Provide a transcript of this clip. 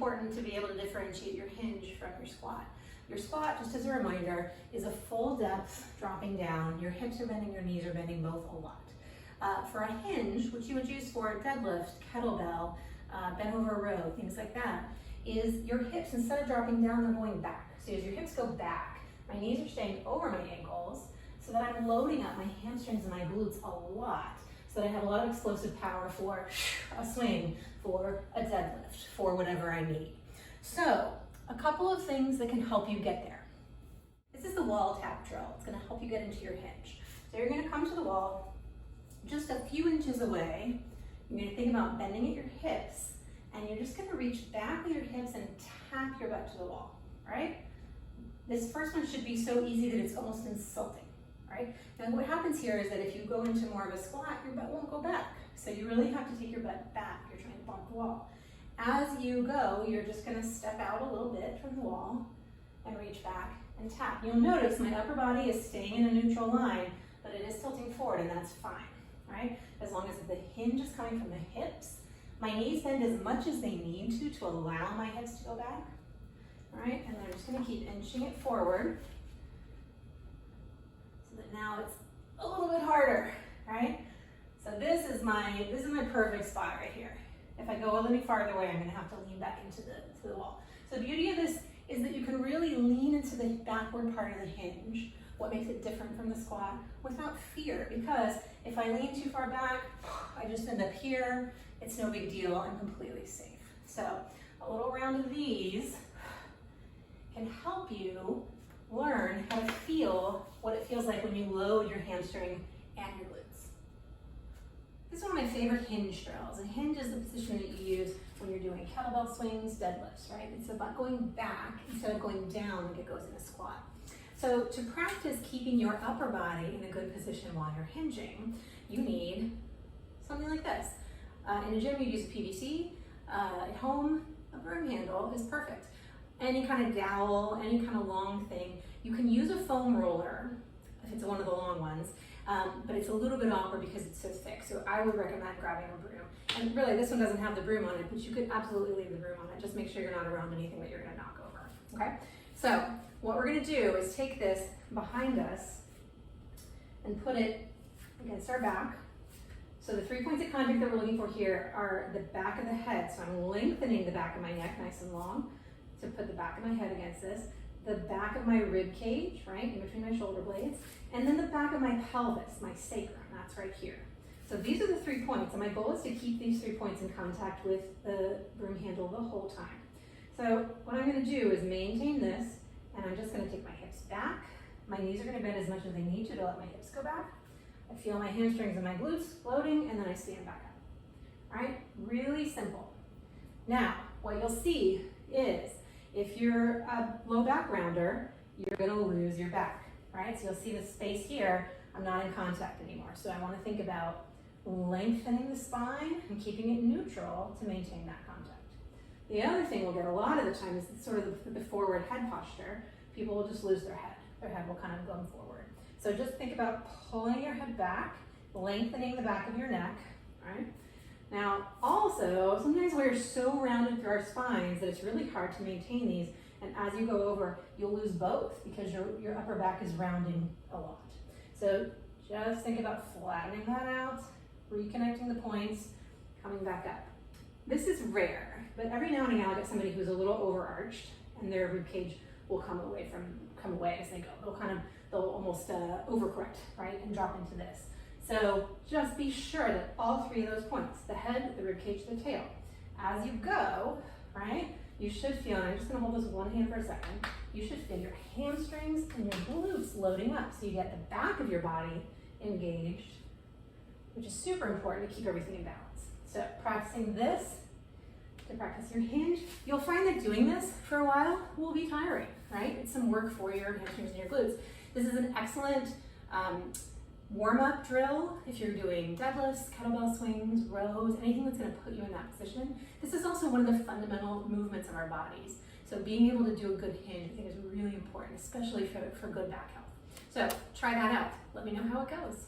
important to be able to differentiate your hinge from your squat. Your squat, just as a reminder, is a full depth dropping down. Your hips are bending, your knees are bending both a lot. For a hinge, which you would use for deadlift, kettlebell, bent over row, things like that, is your hips, instead of dropping down, they're going back. So as your hips go back, my knees are staying over my ankles, so that I'm loading up my hamstrings and my glutes a lot, so that I have a lot of explosive power for a swing, for a deadlift, for whatever I need. So, a couple of things that can help you get there. This is the wall tap drill. It's gonna help you get into your hinge. So you're gonna come to the wall just a few inches away. You're gonna think about bending at your hips, and you're just gonna reach back with your hips and tap your butt to the wall, all right? This first one should be so easy that it's almost insulting, all right? Now what happens here is that if you go into more of a squat, your butt won't go back. So you really have to take your butt back. You're trying to bump the wall. As you go, you're just gonna step out a little bit from the wall and reach back and tap. You'll notice my upper body is staying in a neutral line, but it is tilting forward, and that's fine, right? As long as the hinge is coming from the hips, my knees bend as much as they need to allow my hips to go back, all right? And I'm just gonna keep inching it forward so that now it's a little bit harder, right? So this is my perfect spot right here. If I go a little farther away, I'm gonna have to lean back into the wall. So the beauty of this is that you can really lean into the backward part of the hinge, what makes it different from the squat, without fear, because if I lean too far back, I just end up here, it's no big deal, I'm completely safe. So a little round of these can help you learn how to feel what it feels like when you load your hamstring and your glutes. This is one of my favorite hinge drills. A hinge is the position that you use when you're doing kettlebell swings, deadlifts, right? It's about going back instead of going down like it goes in a squat. So to practice keeping your upper body in a good position while you're hinging, you need something like this. In a gym, you use a PVC. At home, a broom handle is perfect. Any kind of dowel, any kind of long thing. You can use a foam roller, if it's one of the long ones, but it's a little bit awkward because it's so thick. So I would recommend grabbing a broom. And really, this one doesn't have the broom on it, but you could absolutely leave the broom on it. Just make sure you're not around anything that you're gonna knock over, okay? So what we're gonna do is take this behind us and put it against our back. So the 3 points of contact that we're looking for here are the back of the head. So I'm lengthening the back of my neck nice and long to put the back of my head against this, the back of my rib cage, right, in between my shoulder blades, and then the back of my pelvis, my sacrum, that's right here. So these are the 3 points, and my goal is to keep these 3 points in contact with the broom handle the whole time. So what I'm gonna do is maintain this, and I'm just gonna take my hips back. My knees are gonna bend as much as they need to let my hips go back. I feel my hamstrings and my glutes floating, and then I stand back up. All right, really simple. Now, what you'll see is if you're a low back rounder, you're gonna lose your back, right? So you'll see the space here, I'm not in contact anymore. So I wanna think about lengthening the spine and keeping it neutral to maintain that contact. The other thing we'll get a lot of the time is sort of the forward head posture. People will just lose their head. Their head will kind of go forward. So just think about pulling your head back, lengthening the back of your neck, right? Now, also, sometimes we're so rounded through our spines that it's really hard to maintain these, and as you go over, you'll lose both because your upper back is rounding a lot. So just think about flattening that out, reconnecting the points, coming back up. This is rare, but every now and again I'll get somebody who's a little overarched and their rib cage will come away as they go. They'll almost overcorrect, right, and drop into this. So just be sure that all 3 of those points, the head, the rib cage, the tail, as you go, right, you should feel, and I'm just gonna hold this with one hand for a second, you should feel your hamstrings and your glutes loading up. So you get the back of your body engaged, which is super important to keep everything in balance. So practicing this to practice your hinge, you'll find that doing this for a while will be tiring, right? It's some work for your hamstrings and your glutes. This is an excellent warm-up drill if you're doing deadlifts, kettlebell swings, rows, anything that's going to put you in that position. This is also one of the fundamental movements of our bodies. So being able to do a good hinge, I think, is really important, especially for good back health. So try that out. Let me know how it goes.